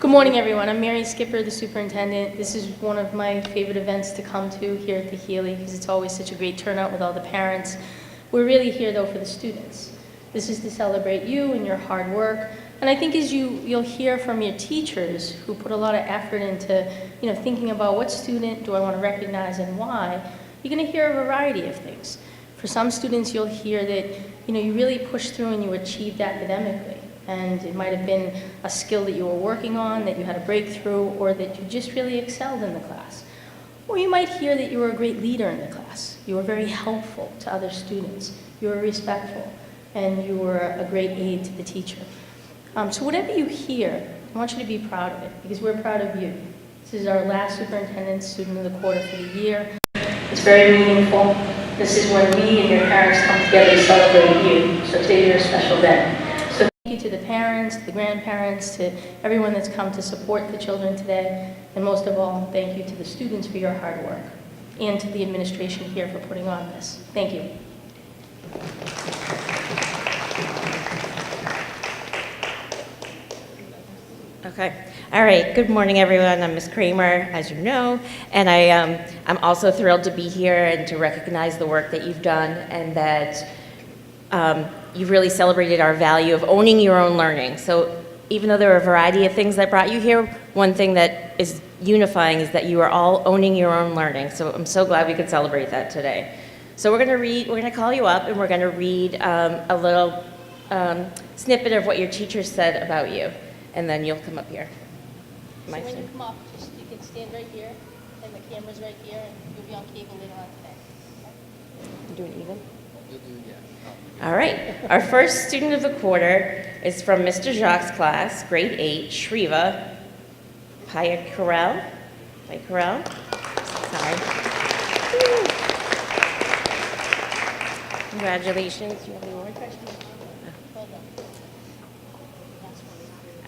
Good morning, everyone. I'm Mary Skipper, the superintendent. This is one of my favorite events to come to here at the Healey because it's always such a great turnout with all the parents. We're really here, though, for the students. This is to celebrate you and your hard work. And I think as you'll hear from your teachers who put a lot of effort into thinking about what student do I want to recognize and why, you're going to hear a variety of things. For some students, you'll hear that you really pushed through and you achieved academically. And it might have been a skill that you were working on, that you had a breakthrough, or that you just really excelled in the class. Or you might hear that you were a great leader in the class. You were very helpful to other students. You were respectful, and you were a great aid to the teacher. So whatever you hear, I want you to be proud of it, because we're proud of you. This is our last superintendent student of the quarter for the year. It's very meaningful. This is when we and your parents come together to celebrate you. So today you're a special day. Thank you to the parents, to the grandparents, to everyone that's come to support the children today. And most of all, thank you to the students for your hard work and to the administration here for putting on this. Thank you. Okay. All right. Good morning, everyone. I'm Ms. Kramer, as you know, and I'm also thrilled to be here and to recognize the work that you've done and that you've really celebrated our value of owning your own learning. So even though there are a variety of things that brought you here, one thing that is unifying is that you are all owning your own learning. So I'm so glad we could celebrate that today. So we're going to call you up and we're going to read a little snippet of what your teacher said about you. And then you'll come up here. So when you come up, you can stand right here, and the camera's right here, and you'll be on cable later on today. You doing even? All right. Our first student of the quarter is from Mr. Jacques' class, grade 8, Shriva Payakarel. Sorry. Woo. Congratulations. You have any more questions?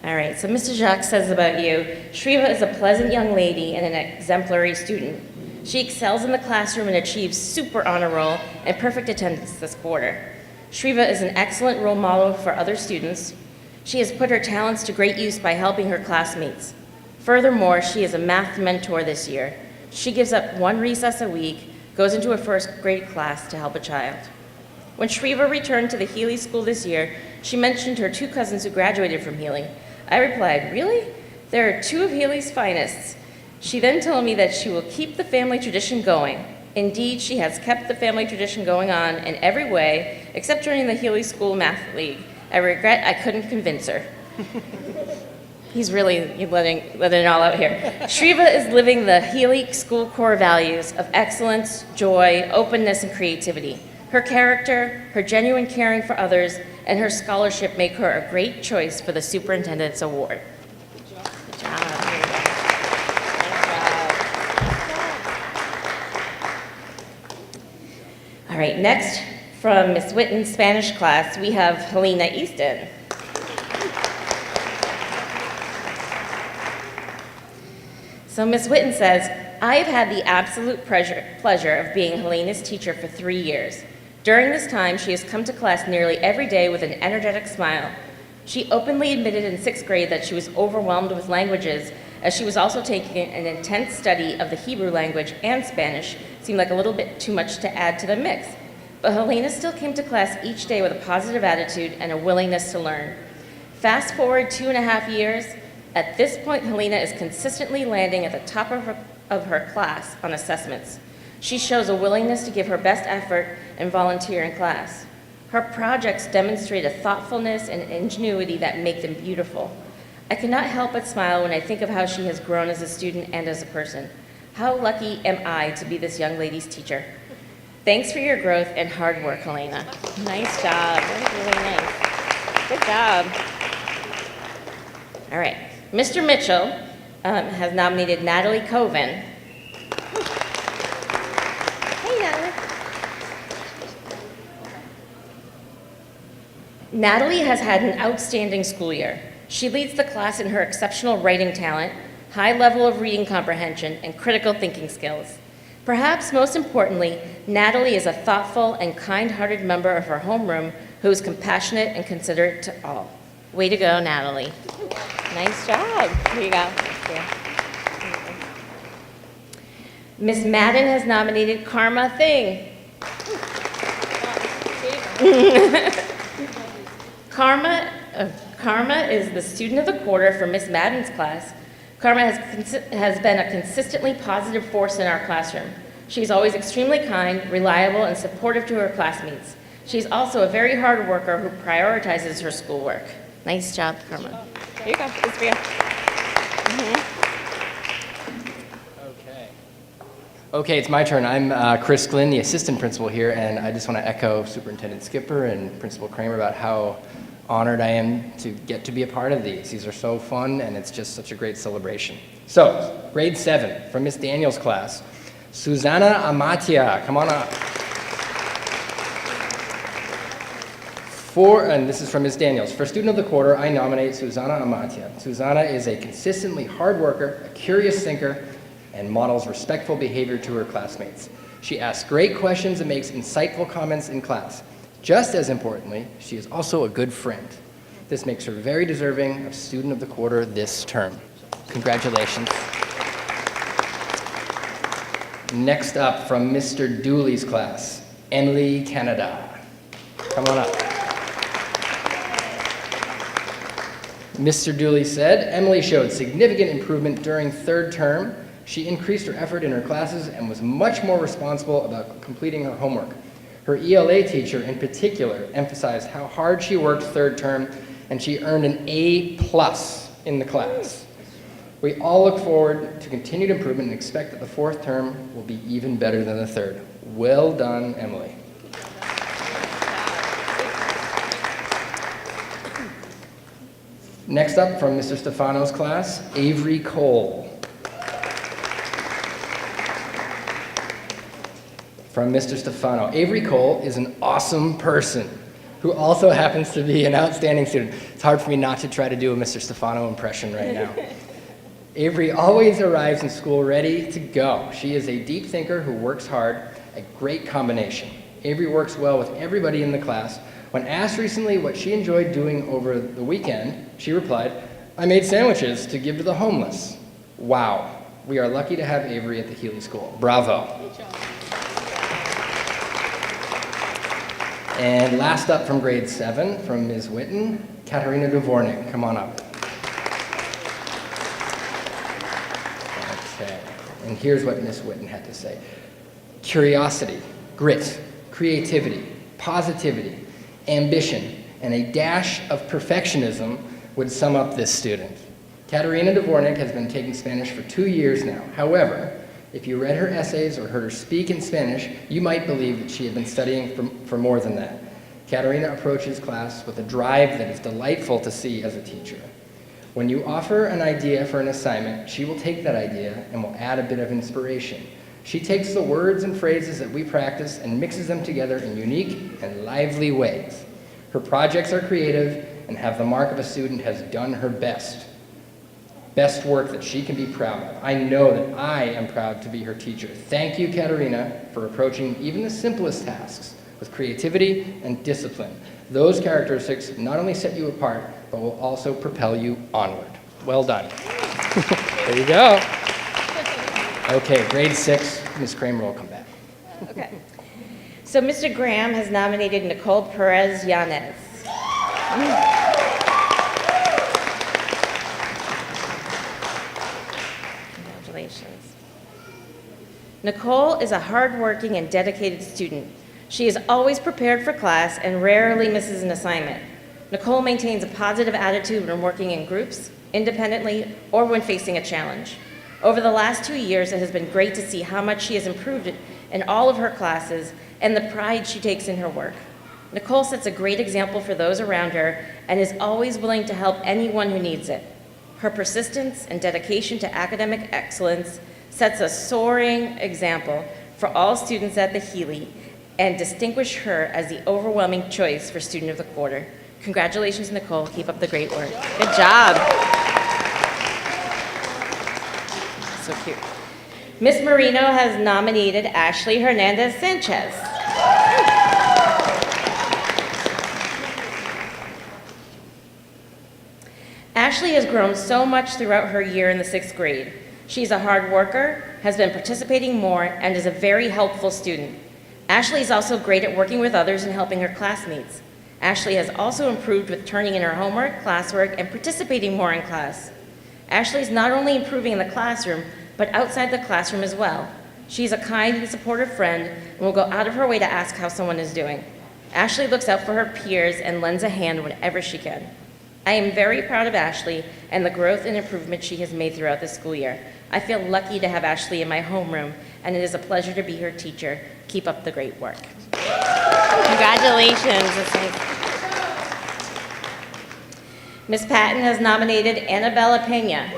All right, so Mr. Jacques says about you, Shriva is a pleasant young lady and an exemplary student. She excels in the classroom and achieves super honor roll and perfect attendance this quarter. Shriva is an excellent role model for other students. She has put her talents to great use by helping her classmates. Furthermore, she is a math mentor this year. She gives up one recess a week, goes into a first grade class to help a child. When Shriva returned to the Healey School this year, she mentioned her 2 cousins who graduated from Healey. I replied, "Really? There are 2 of Healey's finest." She then told me that she will keep the family tradition going. Indeed, she has kept the family tradition going on in every way, except during the Healey School Math League. I regret I couldn't convince her. He's really letting it all out here. Shriva is living the Healey School core values of excellence, joy, openness, and creativity. Her character, her genuine caring for others, and her scholarship make her a great choice for the Superintendent's Award. Good job. Good job. All right, next from Ms. Witten's Spanish class, we have Helena Easton. So Ms. Witten says, I have had the absolute pleasure of being Helena's teacher for 3 years. During this time, she has come to class nearly every day with an energetic smile. She openly admitted in 6th grade that she was overwhelmed with languages, as she was also taking an intense study of the Hebrew language and Spanish. Seemed like a little bit too much to add to the mix. But Helena still came to class each day with a positive attitude and a willingness to learn. Fast forward 2.5 years, at this point, Helena is consistently landing at the top of her class on assessments. She shows a willingness to give her best effort and volunteer in class. Her projects demonstrate a thoughtfulness and ingenuity that make them beautiful. I cannot help but smile when I think of how she has grown as a student and as a person. How lucky am I to be this young lady's teacher? Thanks for your growth and hard work, Helena. Nice job. That was really nice. Good job. All right. Mr. Mitchell has nominated Natalie Coven. Hey, Natalie. Natalie has had an outstanding school year. She leads the class in her exceptional writing talent, high level of reading comprehension, and critical thinking skills. Perhaps most importantly, Natalie is a thoughtful and kind-hearted member of her homeroom who is compassionate and considerate to all. Way to go, Natalie. Nice job. Here you go. Thank you. Miss Madden has nominated Karma Thing. Karma is the student of the quarter for Miss Madden's class. Karma has been a consistently positive force in our classroom. She's always extremely kind, reliable, and supportive to her classmates. She's also a very hard worker who prioritizes her schoolwork. Nice job, Karma. Here you go. This is for you. Okay, it's my turn. I'm Chris Glynn, the assistant principal here, and I just want to echo Superintendent Skipper and Principal Kramer about how honored I am to get to be a part of these. These are so fun, and it's just such a great celebration. So, grade 7, from Miss Daniels' class, Susanna Amatia, come on up. And this is from Ms. Daniels. For student of the quarter, I nominate Susanna Amatia. Susanna is a consistently hard worker, a curious thinker, and models respectful behavior to her classmates. She asks great questions and makes insightful comments in class. Just as importantly, she is also a good friend. This makes her very deserving of student of the quarter this term. Congratulations. Next up, from Mr. Dooley's class, Emily Canada. Come on up. Mr. Dooley said, Emily showed significant improvement during third term. She increased her effort in her classes and was much more responsible about completing her homework. Her ELA teacher in particular emphasized how hard she worked third term, and she earned an A+ in the class. We all look forward to continued improvement and expect that the fourth term will be even better than the third. Well done, Emily. Next up, from Mr. Stefano's class, Avery Cole. From Mr. Stefano, Avery Cole is an awesome person who also happens to be an outstanding student. It's hard for me not to try to do a Mr. Stefano impression right now. Avery always arrives in school ready to go. She is a deep thinker who works hard, a great combination. Avery works well with everybody in the class. When asked recently what she enjoyed doing over the weekend, she replied, I made sandwiches to give to the homeless. Wow, we are lucky to have Avery at the Healey School. Bravo. Good job. And last up from grade 7, from Ms. Witten, Katerina Dvornik. Come on up. Okay, and here's what Ms. Witten had to say. Curiosity, grit, creativity, positivity, ambition, and a dash of perfectionism would sum up this student. Katerina Dvornik has been taking Spanish for 2 years now. However, if you read her essays or heard her speak in Spanish, you might believe that she had been studying for more than that. Katerina approaches class with a drive that is delightful to see as a teacher. When you offer an idea for an assignment, she will take that idea and will add a bit of inspiration. She takes the words and phrases that we practice and mixes them together in unique and lively ways. Her projects are creative and have the mark of a student has done her best work that she can be proud of. I know that I am proud to be her teacher. Thank you, Katerina, for approaching even the simplest tasks with creativity and discipline. Those characteristics not only set you apart, but will also propel you onward. Well done. There you go. Okay, grade 6, Ms. Kramer will come back. Okay. So Mr. Graham has nominated Nicole Perez Yanez. Congratulations. Nicole is a hardworking and dedicated student. She is always prepared for class and rarely misses an assignment. Nicole maintains a positive attitude when working in groups, independently, or when facing a challenge. Over the last 2 years, it has been great to see how much she has improved in all of her classes and the pride she takes in her work. Nicole sets a great example for those around her and is always willing to help anyone who needs it. Her persistence and dedication to academic excellence sets a soaring example for all students at the Healey and distinguish her as the overwhelming choice for Student of the Quarter. Congratulations, Nicole. Keep up the great work. Good job. So cute. Miss Marino has nominated Ashley Hernandez Sanchez. has grown so much throughout her year in the 6th grade. She's a hard worker, has been participating more, and is a very helpful student. Ashley is also great at working with others and helping her classmates. Ashley has also improved with turning in her homework, classwork, and participating more in class. Ashley is not only improving in the classroom, but outside the classroom as well. She's a kind and supportive friend and will go out of her way to ask how someone is doing. Ashley looks out for her peers and lends a hand whenever she can. I am very proud of Ashley and the growth and improvement she has made throughout the school year. I feel lucky to have Ashley in my homeroom, and it is a pleasure to be her teacher. Keep up the great work. Congratulations. Ms. Patton has nominated Annabella Pena.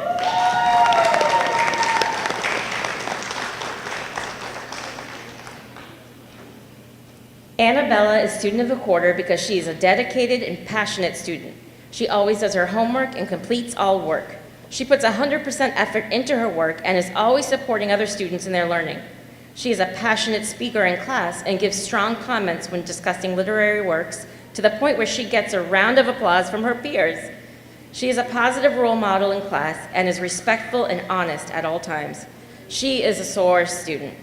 Annabella is student of the quarter because she is a dedicated and passionate student. She always does her homework and completes all work. She puts 100% effort into her work and is always supporting other students in their learning. She is a passionate speaker in class and gives strong comments when discussing literary works, to the point where she gets a round of applause from her peers. She is a positive role model in class and is respectful and honest at all times. She is a SOAR student.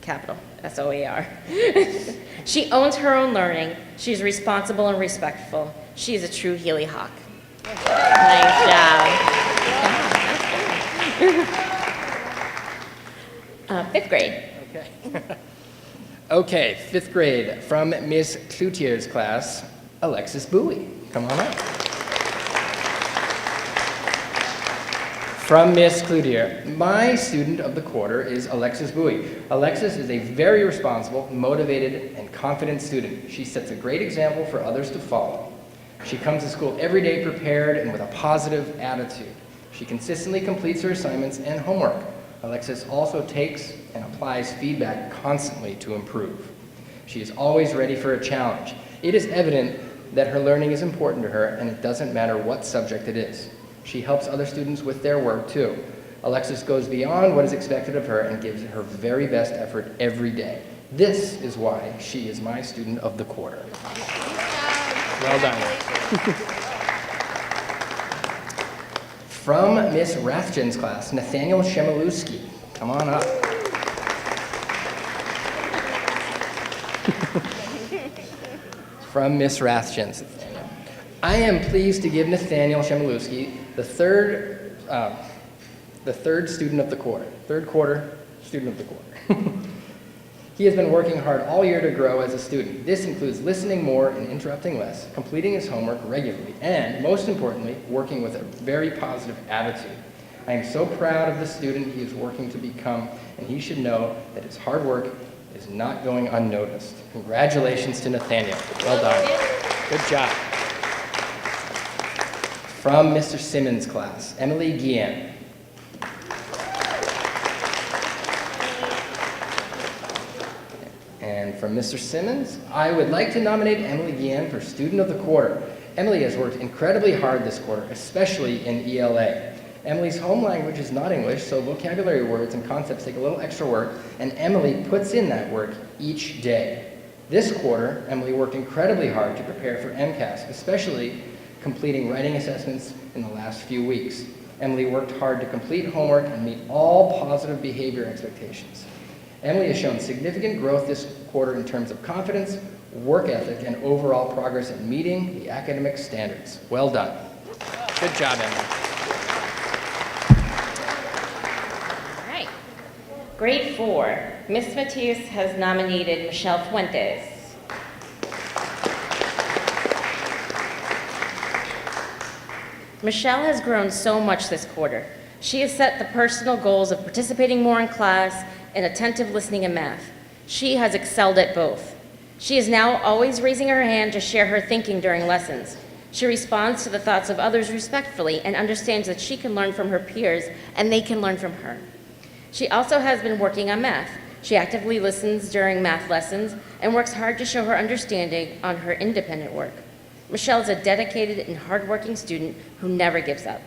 Capital, S-O-A-R. She owns her own learning. She's responsible and respectful. She is a true Healey Hawk. Nice job. 5th grade. Okay. Okay, 5th grade, from Miss Cloutier's class, Alexis Bowie. Come on up. From Miss Cloutier, my student of the quarter is Alexis Bowie. Alexis is a very responsible, motivated, and confident student. She sets a great example for others to follow. She comes to school every day prepared and with a positive attitude. She consistently completes her assignments and homework. Alexis also takes and applies feedback constantly to improve. She is always ready for a challenge. It is evident that her learning is important to her, and it doesn't matter what subject it is. She helps other students with their work too. Alexis goes beyond what is expected of her and gives her very best effort every day. This is why she is my student of the quarter. Well done. From Miss Rathjen's class, Nathaniel Shemiluski. Come on up. From Miss Rathjen's. I am pleased to give Nathaniel Shemiluski the third student of the quarter. Third quarter student of the quarter. He has been working hard all year to grow as a student. This includes listening more and interrupting less, completing his homework regularly, and, most importantly, working with a very positive attitude. I am so proud of the student he is working to become, and he should know that his hard work is not going unnoticed. Congratulations to Nathaniel. Well done. Good job. From Mr. Simmons' class, Emily Guillen. And from Mr. Simmons, I would like to nominate Emily Guillen for Student of the Quarter. Emily has worked incredibly hard this quarter, especially in ELA. Emily's home language is not English, so vocabulary words and concepts take a little extra work, and Emily puts in that work each day. This quarter, Emily worked incredibly hard to prepare for MCAS, especially completing writing assessments in the last few weeks. Emily worked hard to complete homework and meet all positive behavior expectations. Emily has shown significant growth this quarter in terms of confidence, work ethic, and overall progress in meeting the academic standards. Well done. Good job, Emily. All right. Grade 4, Miss Matias has nominated Michelle Fuentes. Michelle has grown so much this quarter. She has set the personal goals of participating more in class and attentive listening in math. She has excelled at both. She is now always raising her hand to share her thinking during lessons. She responds to the thoughts of others respectfully and understands that she can learn from her peers and they can learn from her. She also has been working on math. She actively listens during math lessons and works hard to show her understanding on her independent work. Michelle is a dedicated and hardworking student who never gives up.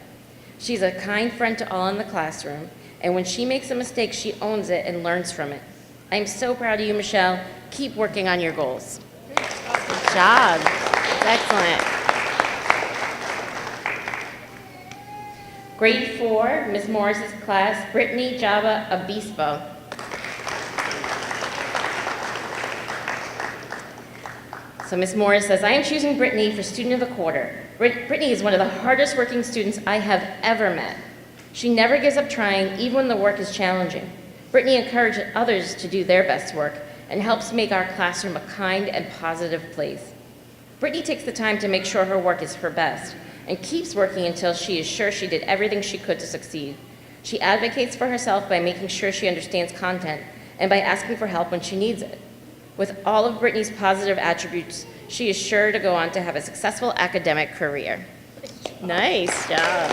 She's a kind friend to all in the classroom, and when she makes a mistake, she owns it and learns from it. I'm so proud of you, Michelle. Keep working on your goals. Good job. Excellent. Grade 4, Ms. Morris's class, Brittany Java Obispo. So Ms. Morris says, I am choosing Brittany for Student of the Quarter. Brittany is one of the hardest working students I have ever met. She never gives up trying, even when the work is challenging. Brittany encourages others to do their best work and helps make our classroom a kind and positive place. Brittany takes the time to make sure her work is her best and keeps working until she is sure she did everything she could to succeed. She advocates for herself by making sure she understands content and by asking for help when she needs it. With all of Brittany's positive attributes, she is sure to go on to have a successful academic career. Nice job.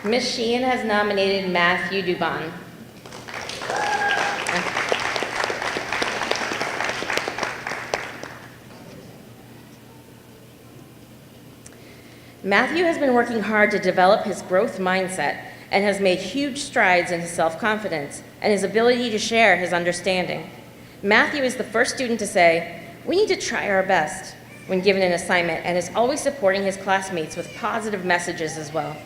Ms. Sheehan has nominated Matthew Dubon. Matthew has been working hard to develop his growth mindset and has made huge strides in his self-confidence and his ability to share his understanding. Matthew is the first student to say, "We need to try our best," when given an assignment, and is always supporting his classmates with positive messages as well.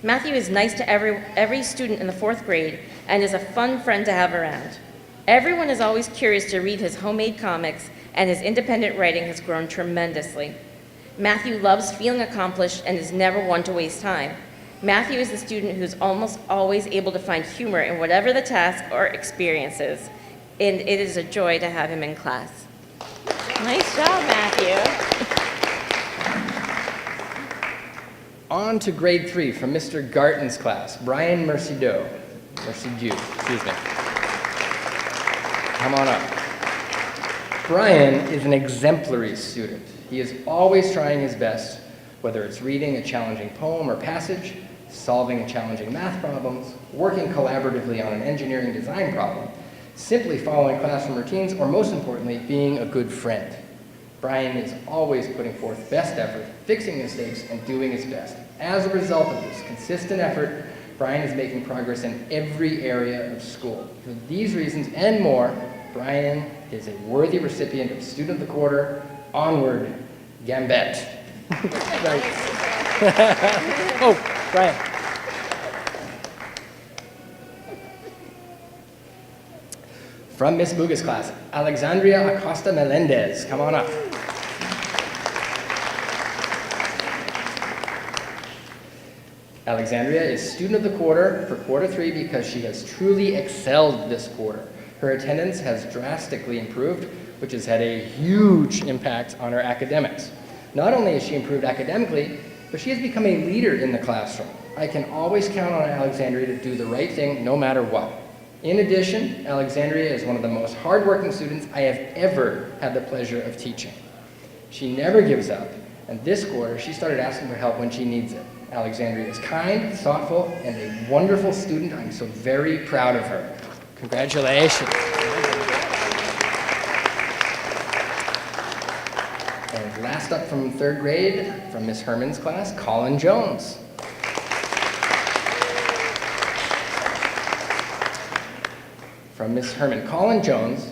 Matthew is nice to every student in the 4th grade and is a fun friend to have around. Everyone is always curious to read his homemade comics, and his independent writing has grown tremendously. Matthew loves feeling accomplished and is never one to waste time. Matthew is the student who's almost always able to find humor in whatever the task or experience is, and it is a joy to have him in class. Nice job, Matthew. On to grade 3 from Mr. Garton's class, Brian Mercidew, excuse me. Come on up. Brian is an exemplary student. He is always trying his best, whether it's reading a challenging poem or passage, solving challenging math problems, working collaboratively on an engineering design problem, simply following classroom routines, or most importantly, being a good friend. Brian is always putting forth best effort, fixing mistakes, and doing his best. As a result of this consistent effort, Brian is making progress in every area of school. For these reasons and more, Brian is a worthy recipient of Student of the Quarter. Onward, Gambit. Oh, Brian. From Miss Buga's class, Alexandria Acosta Melendez. Come on up. Alexandria is Student of the Quarter for Quarter 3 because she has truly excelled this quarter. Her attendance has drastically improved, which has had a huge impact on her academics. Not only has she improved academically, but she has become a leader in the classroom. I can always count on Alexandria to do the right thing no matter what. In addition, Alexandria is one of the most hardworking students I have ever had the pleasure of teaching. She never gives up, and this quarter she started asking for help when she needs it. Alexandria is kind, thoughtful, and a wonderful student. I'm so very proud of her. Congratulations. And last up from 3rd grade, from Miss Herman's class, Colin Jones. From Miss Herman, Colin Jones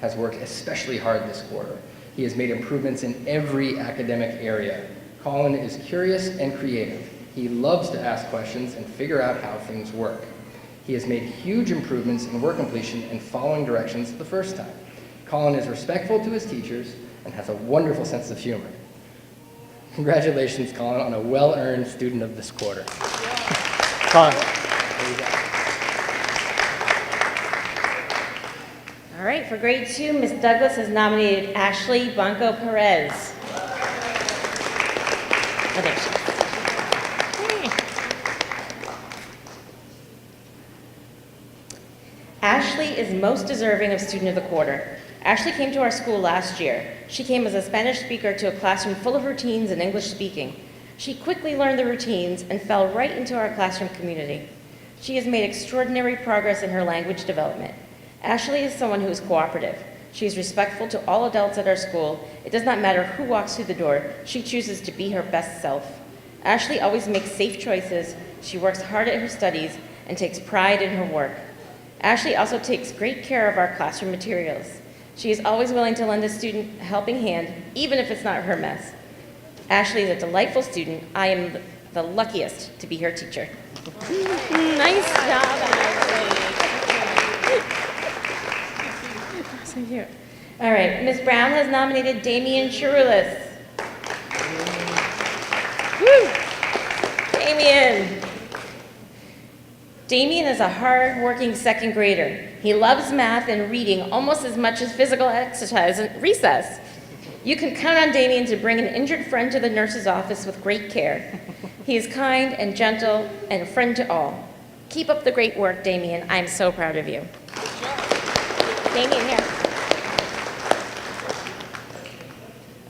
has worked especially hard this quarter. He has made improvements in every academic area. Colin is curious and creative. He loves to ask questions and figure out how things work. He has made huge improvements in work completion and following directions the first time. Colin is respectful to his teachers and has a wonderful sense of humor. Congratulations, Colin, on a well-earned Student of this quarter. Colin, there you go. All right, for grade 2, Ms. Douglas has nominated Ashley Blanco Perez. Oh, there she is. Ashley is most deserving of Student of the Quarter. Ashley came to our school last year. She came as a Spanish speaker to a classroom full of routines and English speaking. She quickly learned the routines and fell right into our classroom community. She has made extraordinary progress in her language development. Ashley is someone who is cooperative. She is respectful to all adults at our school. It does not matter who walks through the door. She chooses to be her best self. Ashley always makes safe choices. She works hard at her studies and takes pride in her work. Ashley also takes great care of our classroom materials. She is always willing to lend a student a helping hand, even if it's not her mess. Ashley is a delightful student. I am the luckiest to be her teacher. Nice job, Ashley. So cute. All right, Ms. Brown has nominated Damian Chirulis. Woo! Damian. Damian is a hard-working second grader. He loves math and reading almost as much as physical exercise at recess. You can count on Damian to bring an injured friend to the nurse's office with great care. He is kind and gentle and a friend to all. Keep up the great work, Damian. I'm so proud of you. Damian, here.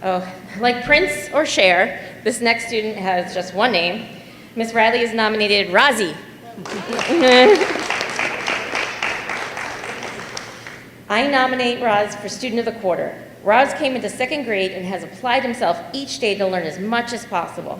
Oh, like Prince or Cher, this next student has just one name. Miss Riley has nominated Razi. I nominate Roz for Student of the Quarter. Roz came into second grade and has applied himself each day to learn as much as possible.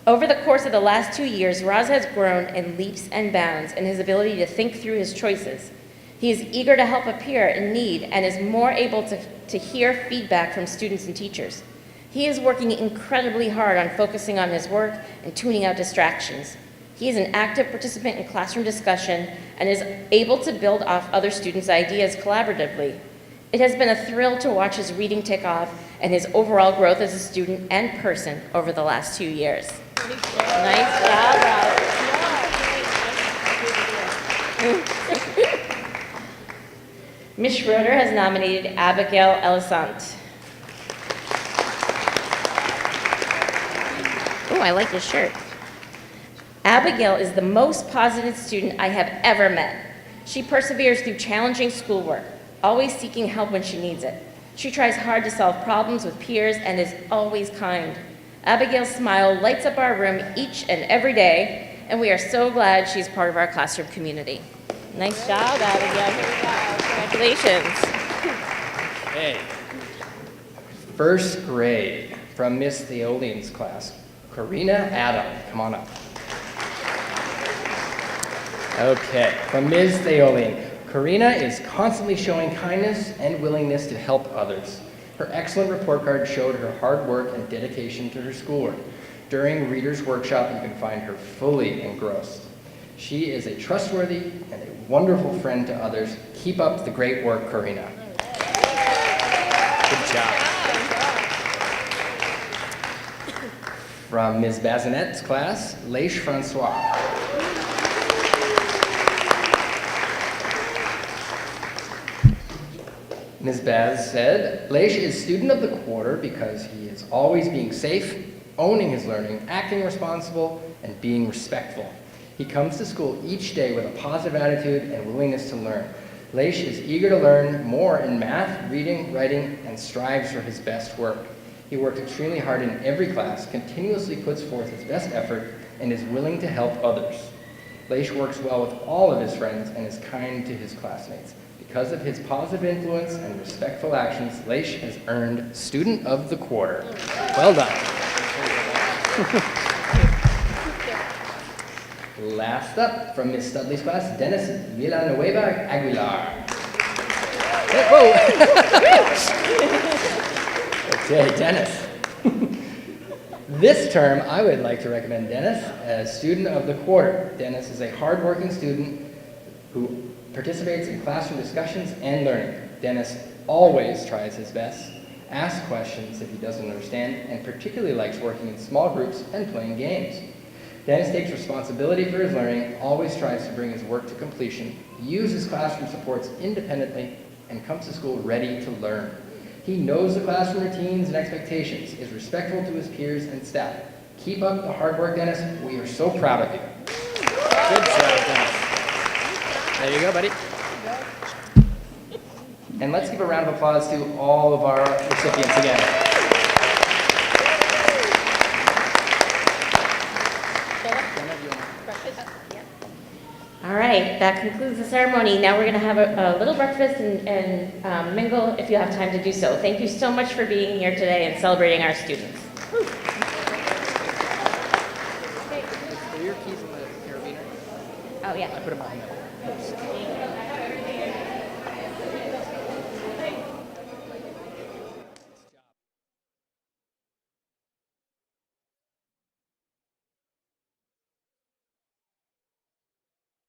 Over the course of the last 2 years, Roz has grown in leaps and bounds in his ability to think through his choices. He is eager to help a peer in need and is more able to hear feedback from students and teachers. He is working incredibly hard on focusing on his work and tuning out distractions. He is an active participant in classroom discussion and is able to build off other students' ideas collaboratively. It has been a thrill to watch his reading take off and his overall growth as a student and person over the last 2 years. Nice job, Rob. Ms. Schroeder has nominated Abigail Elisant. Oh, I like this shirt. Abigail is the most positive student I have ever met. She perseveres through challenging schoolwork, always seeking help when she needs it. She tries hard to solve problems with peers and is always kind. Abigail's smile lights up our room each and every day, and we are so glad she's part of our classroom community. Nice job, Abigail. Congratulations. Hey. First grade from Miss Theolian's class, Karina Adam. Come on up. Okay, from Ms. Theolian. Karina is constantly showing kindness and willingness to help others. Her excellent report card showed her hard work and dedication to her schoolwork. During Reader's Workshop, you can find her fully engrossed. She is a trustworthy and a wonderful friend to others. Keep up the great work, Karina. Good job. From Ms. Bazinette's class, Leish Francois. Ms. Baz said, Leish is student of the quarter because he is always being safe, owning his learning, acting responsible, and being respectful. He comes to school each day with a positive attitude and willingness to learn. Leish is eager to learn more in math, reading, writing, and strives for his best work. He works extremely hard in every class, continuously puts forth his best effort, and is willing to help others. Leish works well with all of his friends and is kind to his classmates. Because of his positive influence and respectful actions, Leish has earned Student of the Quarter. Well done. Last up, from Miss Studley's class, Dennis Villanueva Aguilar. Hey, whoa! Okay, Dennis. This term, I would like to recommend Dennis as Student of the Quarter. Dennis is a hardworking student who participates in classroom discussions and learning. Dennis always tries his best, asks questions if he doesn't understand, and particularly likes working in small groups and playing games. Dennis takes responsibility for his learning, always tries to bring his work to completion, uses classroom supports independently, and comes to school ready to learn. He knows the classroom routines and expectations, is respectful to his peers and staff. Keep up the hard work, Dennis. We are so proud of you. Good job, Dennis. There you go, buddy. And let's give a round of applause to all of our recipients again. All right, that concludes the ceremony. Now we're going to have a little breakfast and mingle if you have time to do so. Thank you so much for being here today and celebrating our students. Are your keys in the carabiner? Oh, yeah. I put them behind there.